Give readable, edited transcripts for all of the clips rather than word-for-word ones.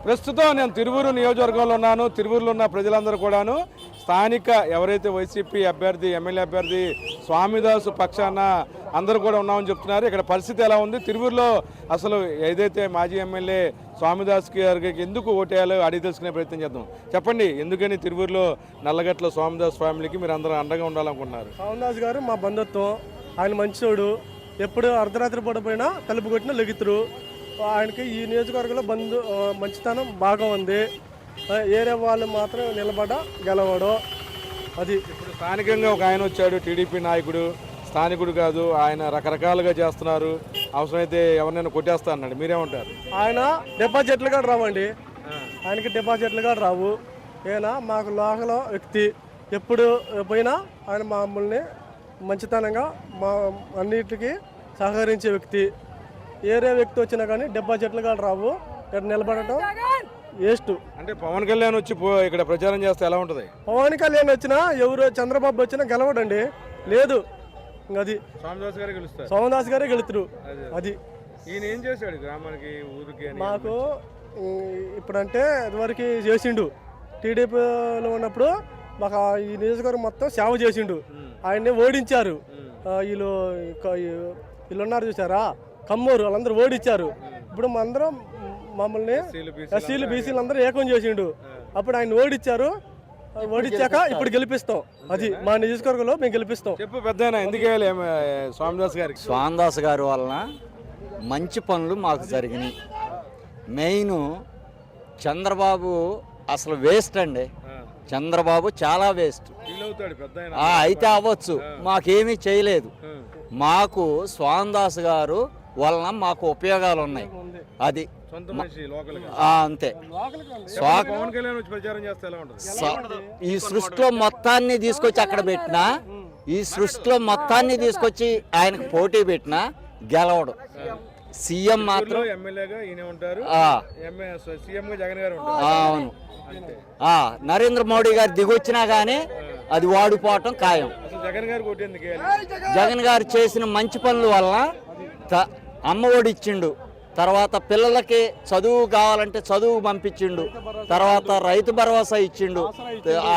ప్రస్తుతం నేను తిరువూరు నియోజకవర్గంలో ఉన్నాను. తిరువూరులో ఉన్న ప్రజలందరూ కూడాను స్థానిక ఎవరైతే వైసీపీ అభ్యర్థి ఎమ్మెల్యే అభ్యర్థి స్వామిదాసు పక్షాన అందరూ కూడా ఉన్నామని చెప్తున్నారు. ఇక్కడ పరిస్థితి ఎలా ఉంది, తిరువూరులో అసలు ఏదైతే మాజీ ఎమ్మెల్యే స్వామిదాస్ గారికి ఎందుకు ఓటేయాలో అడిగి తెలుసుకునే ప్రయత్నం చేద్దాం. చెప్పండి, ఎందుకని తిరువూరులో నల్లగట్ల స్వామిదాస్ ఫ్యామిలీకి మీరు అందరూ అండగా ఉండాలనుకుంటున్నారు? స్వామిదాస్ గారు మా బంధుత్వం, ఆయన మంచోడు, ఎప్పుడు అర్ధరాత్రి పడిపోయినా తలుపు కొట్టినా లెగుతురు. ఆయనకి ఈ నియోజకవర్గంలో మంచితనం బాగా ఉంది. ఏరే వాళ్ళు మాత్రం నిలబడ గెలవడం. అది ఇప్పుడు స్థానికంగా ఒక ఆయన వచ్చాడు, టీడీపీ నాయకుడు, స్థానికుడు కాదు, ఆయన రకరకాలుగా చేస్తున్నారు, అవసరమైతే ఎవరినైనా కొట్టేస్తా అన్నాడు, మీరేమంటారు? ఆయన డిపాజిట్లు కూడా రావండి, ఆయనకి డిపాజిట్లు కూడా రావు. ఈయన మాకు లోకల్ వ్యక్తి, ఎప్పుడు పోయినా ఆయన మమ్మల్ని మంచితనంగా మా అన్నిటికీ సహకరించే వ్యక్తి. ఏరే వ్యక్తి వచ్చినా కానీ డిపాజిట్లు కూడా రావు, ఇక్కడ నిలబడటం వేస్ట్. అంటే పవన్ కళ్యాణ్ వచ్చి ఇక్కడ ప్రచారం చేస్తే ఎలా ఉంటుంది? పవన్ కళ్యాణ్ వచ్చినా ఎవరు చంద్రబాబు వచ్చినా గెలవడండి లేదు. అది స్వామిదాస్ గారే గెలుస్తారు, స్వామిదాస్ గారే గెలుతురు. అది ఈయన ఏం చేశాడు గ్రామానికి ఊరికి? మాకు ఇప్పుడంటే ఇదివరకు చేసిండు, టీడీపీలో ఉన్నప్పుడు మాకు ఈ నియోజకవర్గం మొత్తం సేవ చేసిండు. ఆయన్ని ఓడించారు. వీళ్ళు ఉన్నారు చూసారా, కమ్మూరు, వాళ్ళందరూ ఓడించారు. ఇప్పుడు అందరం మమ్మల్ని ఎస్సీలు బీసీలు అందరూ ఏకం చేసిండు. అప్పుడు ఆయన ఓడించారు, ఓడించాక ఇప్పుడు గెలిపిస్తాం. అది మా నియోజకవర్గంలో మేము గెలిపిస్తాం. చెప్పు పెద్దయినా, ఎందుకు స్వామిదాస్ గారికి? స్వామిదాస్ గారి వలన మంచి పనులు మాకు జరిగినాయి. మెయిన్ చంద్రబాబు అసలు వేస్ట్ అండి, చంద్రబాబు చాలా వేస్ట్. అయితే అవ్వచ్చు, మాకేమీ చేయలేదు. మాకు స్వామిదాస్ గారు వలన మాకు ఉపయోగాలు ఉన్నాయి. అది అంతే. ఈ సృష్టిలో మొత్తాన్ని తీసుకొచ్చి అక్కడ పెట్టినా, ఈ సృష్టిలో మొత్తాన్ని తీసుకొచ్చి ఆయనకు పోటీ పెట్టినా గెలవడు. సీఎం మాత్రం అవును, నరేంద్ర మోడీ గారు దిగొచ్చినా గానీ అది వాడిపోవటం ఖాయం. జగన్ గారు చేసిన మంచి పనుల వలన అమ్మ ఒడి ఇచ్చిండు, తర్వాత పిల్లలకి చదువు కావాలంటే చదువు పంపించిండు, తర్వాత రైతు భరోసా ఇచ్చిండు,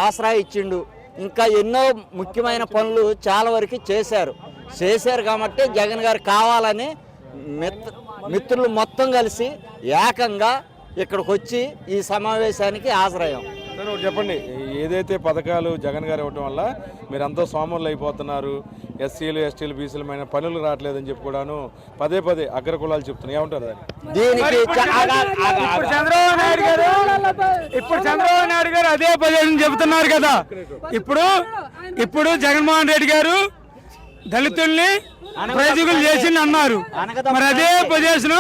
ఆసరా ఇచ్చిండు, ఇంకా ఎన్నో ముఖ్యమైన పనులు చాలా వరకు చేశారు కాబట్టి జగన్ గారు కావాలని మిత్రులు మొత్తం కలిసి ఏకంగా ఇక్కడికి వచ్చి ఈ సమావేశానికి హాజరయ్యాం. చెప్పండి, ఏదైతే పథకాలు జగన్ గారు ఇవ్వటం వల్ల మీరంతా సోమరులు అయిపోతున్నారు, ఎస్సీలు ఎస్టీలు బీసీలు మైన పనులు రావట్లేదని చెప్పి కూడాను పదే అగ్రకులాలు చెప్తున్నాయి, ఏమంటారు దీనికి? ఇప్పుడు చంద్రబాబు నాయుడు గారు అదే పదే చెబుతున్నారు కదా. ఇప్పుడు జగన్మోహన్ రెడ్డి గారు దళితుల్ని ప్రయోజకులు చేసింది అన్నారు. మరి అదే పొజిషన్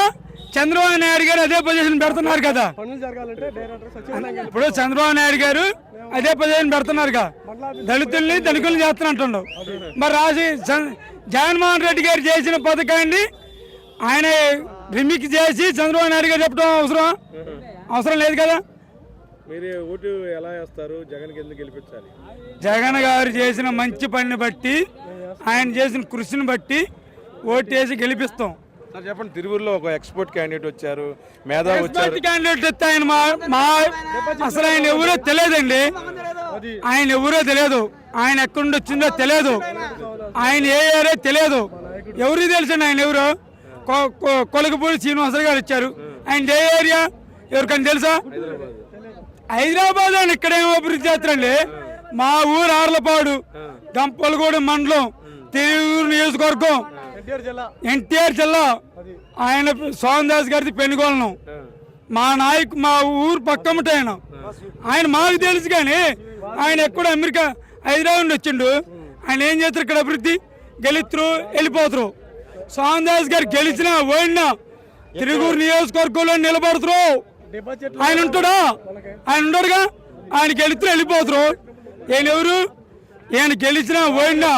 చంద్రబాబు నాయుడు గారు అదే పొజిషన్ పెడుతున్నారు కదా. ఇప్పుడు చంద్రబాబు నాయుడు గారు అదే పొజిషన్ పెడుతున్నారు కదా, దళితుల్ని ధనికుల్ని చేస్తున్నట్టుండవు. మరి జగన్మోహన్ రెడ్డి గారు చేసిన పథకాన్ని ఆయన రిమిక్ చేసి చంద్రబాబు నాయుడు గారు చెప్పడం అవసరం లేదు కదా. మీరు ఓటు ఎలా వేస్తారు? జగన్కి ఎందుకు గెలిపించాలి? జగన్ గారు చేసిన మంచి పనిని బట్టి, ఆయన చేసిన కృషిని బట్టి ఓటేసి గెలిపిస్తాం. సార్ చెప్పండి, తిరువూరులో ఒక ఎక్స్పోర్ట్ క్యాండిడేట్ వచ్చారు, మేధావి వచ్చారు. క్యాండిడేట్ వస్తే ఆయన అసలు ఆయన ఎవరో తెలియదండి, ఆయన ఎవరో తెలియదు, ఆయన ఎక్కడి నుండి వచ్చిందో తెలియదు, ఆయన ఏ ఏరియా తెలియదు, ఎవరికి తెలుసండి ఆయన ఎవరు? కొలకపూడి శ్రీనివాసరావు గారు వచ్చారు, ఆయన ఏ ఏరియా ఎవరికైనా తెలుసా? హైదరాబాద్ అని ఇక్కడేమో అభివృద్ధి చేస్తారండి. మా ఊరు ఆర్లపాడు, గంపలగూడెం మండలం, తిరువూరు నియోజకవర్గం, ఎన్టీఆర్ జిల్లా. ఆయన స్వామిదాస్ గారిది పెనుగోళం. మా ఊరు పక్కమట ఆయన మాకు తెలుసు, కానీ ఆయన ఎక్కడ అమెరికా హైదరాబాద్ వచ్చిండు. ఆయన ఏం చేస్తారు ఇక్కడ? అభివృద్ధి గెలుతురు, వెళ్ళిపోతారు. స్వామిదాస్ గారు గెలిచినా ఓడినా తిరువూరు నియోజకవర్గంలో నిలబడుతురు. ఆయన ఉంటాడా? ఆయన ఉండడుగా. ఆయన గెలుతురు, వెళ్ళిపోతారు. ఈయన ఎవరు? ఈయన గెలిచినా ఓడినా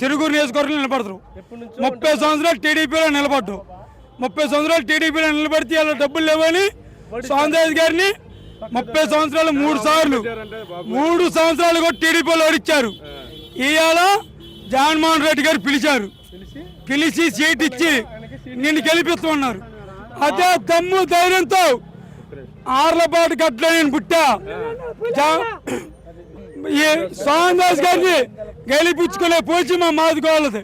తిరువూరు నియోజకవర్గంలో నిలబడతారు. 30 సంవత్సరాలు టీడీపీలో నిలబడ్డు, 30 సంవత్సరాలు టీడీపీలో నిలబడితే వాళ్ళ డబ్బులు లేవని స్వామిదాస్ గారిని 30 సంవత్సరాలు 3 సంవత్సరాలు కూడా టీడీపీలో ఓడిచ్చారు. ఇవాళ జగన్మోహన్ రెడ్డి గారు పిలిచి సీట్ ఇచ్చి నిన్ను గెలిపిస్తున్నారు. అదే దమ్ము ధైర్యంతో ఆర్లపాటు గట్ల నేను పుట్టా ఈ సోహన్ దాస్ గారిని గెలిపించుకునే పోచి మా మాదుకోవాలది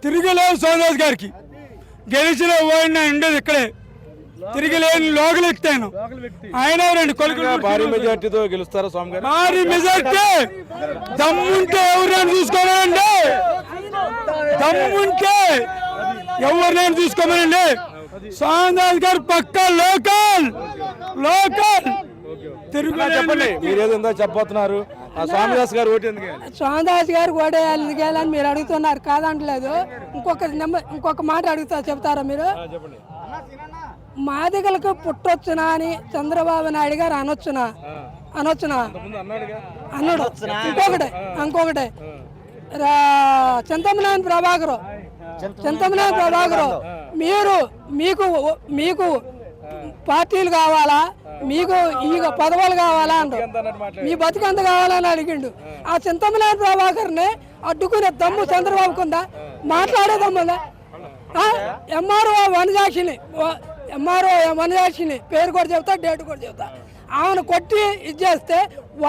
తిరిగిలేవు సోహన్ దాస్ గారికి గెలిచిన ఓడిన ఉండేది ఇక్కడే తిరిగి లేని లోకల్ ఎక్తాను ఆయన రెండు కొడుకులు భారీ మెజార్టీతో గెలుస్తారా స్వామి గారు? భారీ మెజార్టీ దమ్ముంటే ఎవరైనా చూసుకోమనండి దమ్ముంటే ఎవరినైనా చూసుకోమనండి సోహన్ దాస్ గారు పక్కా లోకల్ చెప్పండి మీరు ఏదో చెప్పబోతున్నారు. ఆ స్వామిదాస్ గారు ఓటు ఎందుకు వేయాలి? స్వామిదాస్ గారు ఓడేయాలని మీరు అడుగుతున్నారు, కాదంటలేదు. ఇంకొక మాట అడుగుతా, చెప్తారా మీరు? చెప్పండి. మాదిగలకు పుట్టొచ్చునా అని చంద్రబాబు నాయుడు గారు అనొచ్చునా అన్నాడు. ఇంకొకటి చింతమనేని ప్రభాకర్ మీకు పార్టీలు కావాలా, మీకు ఈ పదవులు కావాలా అంటారు, మీ బతికంత కావాలని అడిగిండు. ఆ చింతమనేని ప్రభాకర్ని అడ్డుకునే దమ్ము చంద్రబాబుకు ఉందా? మాట్లాడే దమ్ముందా? ఎంఆర్ఓ వనజాక్షిని పేరు కూడా చెప్తా, డేట్ కూడా చెప్తా. ఆమెను కొట్టి ఇచ్చేస్తే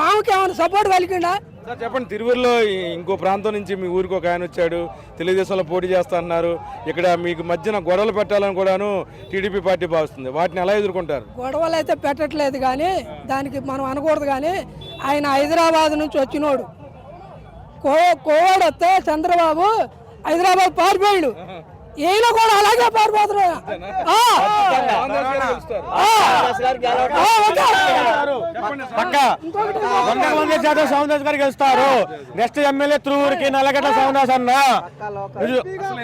ఆమెకి ఏమైనా సపోర్ట్ కలిగిండా? సార్ చెప్పండి, తిరువురులో ఇంకో ప్రాంతం నుంచి మీ ఊరికి ఒక ఆయన వచ్చాడు, తెలుగుదేశంలో పోటీ చేస్తా అన్నారు. ఇక్కడ మీకు మధ్యన గొడవలు పెట్టాలని కూడాను టీడీపీ పార్టీ భావిస్తుంది. వాటిని ఎలా ఎదుర్కొంటారు? గొడవలు అయితే పెట్టట్లేదు, కానీ దానికి మనం అనకూడదు. కానీ ఆయన హైదరాబాద్ నుంచి వచ్చినోడు, కోవిడ్ వస్తే చంద్రబాబు హైదరాబాద్ పారిపోయాడు. ఈయన కూడా అలాగే పారిపోతున్నాడు. సోమదాస్ గారు గెలుస్తారు. నెక్స్ట్ ఎమ్మెల్యే తిరువురికి నల్లగడ్డ సోమదాస్ అన్న.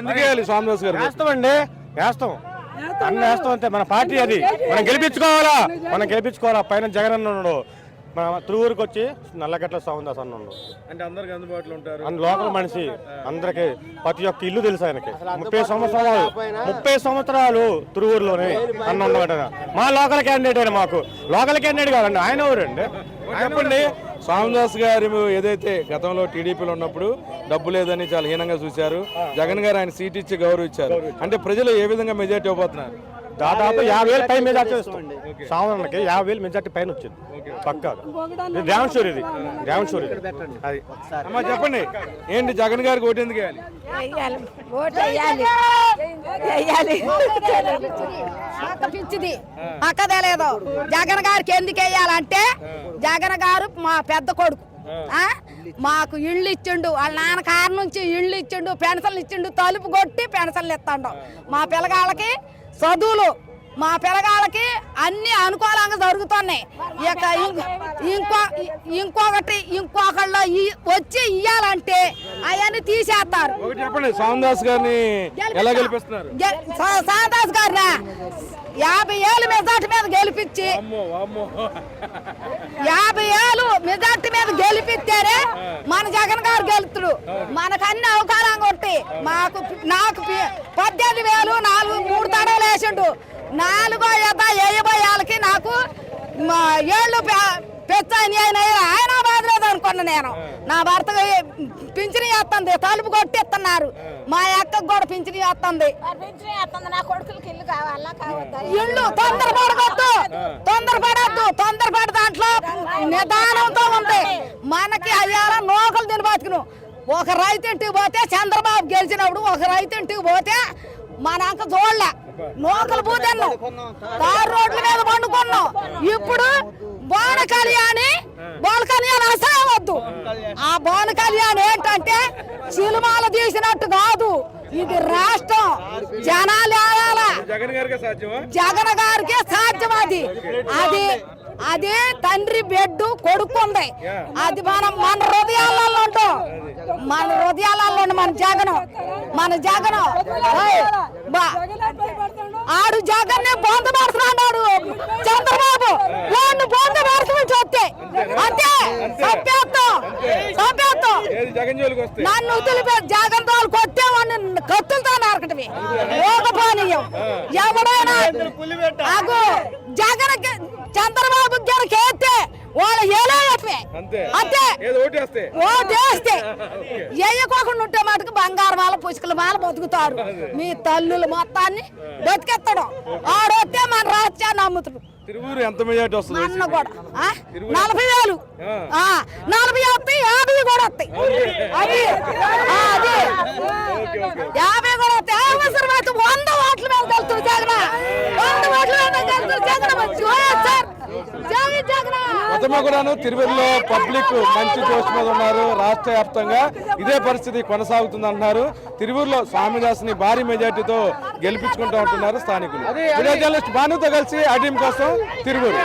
ఎందుకు వేయాలి స్వామిదాస్ గారు? వేస్తామండి, వేస్తాం అన్న, వేస్తాం అంతే. మన పార్టీ అది, మనం గెలిపించుకోవాలా. పైన జగన్ అన్న ఉన్నాడు, మన తిరువురికి వచ్చి నల్లగడ్డ సోమదాస్ అన్న ఉన్నాడు. అంటే అందరికి అందుబాటులో ఉంటారు. లోకల్ మనిషి, అందరికి ప్రతి ఒక్క ఇల్లు తెలుసు ఆయనకి. 30 సంవత్సరాలు తిరువురులోనే అన్న ఉన్నాడు. మా లోకల్ క్యాండిడేట్ అయినా, మాకు లోకల్ క్యాండిడేట్ కాదండి, ఆయన ఎవరండి? చెప్పండి. స్వామిదాస్ గారు ఏదైతే గతంలో టీడీపీలో ఉన్నప్పుడు డబ్బు లేదని చాలా హీనంగా చూశారు, జగన్ గారు ఆయన సీట్ ఇచ్చి గౌరవించారు. అంటే ప్రజలు ఏ విధంగా మెజార్టీ ఇవ్వబోతున్నారు? దాదాపు 50,000 పై మెజార్టీ వస్తుంది. సామాన్యకి 50,000 మెజార్టీ పైన వచ్చింది పక్కా. డ్యామ్ షూర్ ఇది. అది అమ్మా చెప్పండి, ఏంటి జగన్ గారికి ఓటు ఎందుకు వేయాలి? అక్కదేలేదు. జగన్ గారికి ఎందుకు వేయాలంటే జగన్ గారు మా పెద్ద కొడుకు, మాకు ఇళ్ళు ఇచ్చిండు, వాళ్ళ నాన్న కారు నుంచి ఇళ్ళు ఇచ్చిండు, పెన్షన్లు ఇచ్చిండు, తలుపు కొట్టి పెన్షన్లు ఇస్తాడు. మా పిల్లగాళ్ళకి చదువులు, మా పిల్లగాళ్ళకి అన్ని అనుకూలంగా జరుగుతున్నాయి. ఇక ఇంకొకళ్ళు వచ్చి ఇయ్యాలంటే అవన్నీ తీసేస్తారు. చెప్పండి, స్వామిదాస్ గారిని ఎలా గెలిపిస్తున్నారు? స్వామిదాస్ గారినా 50,000 మెజార్టీ మీద గెలిపించి 50,000 మెజార్టీ మీద గెలిపిస్తేనే మన జగన్ గారు గెలుతుడు. మనకు అన్ని అవకాశంగా కొట్టి నాకు 18,000 3 తడవలు వేసిండు. 4 నాకు 7 పెచ్చాయి. హైదరాబాద్ లేదు అనుకున్నా నేను. నా భర్త పింఛని చేస్తుంది, తలుపు కొట్టిస్తున్నారు. మా అక్కకు కూడా పింఛని చేస్తుంది. ఇల్లు తొందరపడద్దు, దాంట్లో నిదానంతో ఉంది. మనకి అయ్యాల నోకలు తిని బతుకును. ఒక రైతు ఇంటికి పోతే చంద్రబాబు గెలిచినప్పుడు ఒక రైతు ఇంటికి పోతే మన అంక చూడలే, నోకలు పూతన్నాం, తారు రోడ్ల మీద పండుకున్నాం. ఇప్పుడు బోన కళ్యాణి అసలు వద్దు. ఆ బోన కళ్యాణి ఏంటంటే సినిమాలు తీసినట్టు కాదు, ఇది రాష్ట్రం. జనాలు జగన్ గారికి సాధ్యం. అది తండ్రి బెడ్డు కొడుకుంది. అది మన హృదయాలలో ఉంటాం. మన జగన్ ఆడు జగన్ పొందపడుతున్నాడు చంద్రబాబు. వాడిని పొందపడుతూ వస్తే అంతే సంపేత్తం. నన్ను వదిలిపే జగన్ తోలు కొట్టే వాడిని కత్తులతో నరకటమే ఓకపోనీయం. ఎవడైనా జగన్ చంద్రబాబు గారికి వేస్తే వాళ్ళు ఏలో చెప్పే అంతే అంతే ఏదో ఓటేస్తే ఓటేస్తే వేయకోకుండా ఉంటే మటుకు బంగారు వాళ్ళ పుసుకల వాళ్ళ బతుకుతాడు మీ తల్లులు మొత్తాన్ని బతికెత్తడం ఆడొస్తే మన రాజ్యాన్ని నమ్ముతాడు తిరువూరు ఎంత మెజార్టీ వస్తుంది అన్న కూడా 40,000 40 వస్తాయి 50 కూడా వస్తాయి అది 50 కూడా వస్తాయి అవసరం అయితే 100 ఓట్ల మీద వెళ్తుంది జగన్ 100 ఓట్ల మీద వెళ్తుంది జగన్ జగన్ మొత్తమే కూడాను తిరువూరులో పబ్లిక్ మంచి జోష్ మీద ఉన్నారు. రాష్ట్ర వ్యాప్తంగా ఇదే పరిస్థితి కొనసాగుతుంది అంటున్నారు. తిరువూరులో స్వామిదాస్ని భారీ మెజార్టీతో గెలిపించుకుంటూ ఉంటున్నారు స్థానికులు. వీడియో జర్నలిస్ట్ భానుతో కలిసి అడ్డీం కోసం తిరువూరు.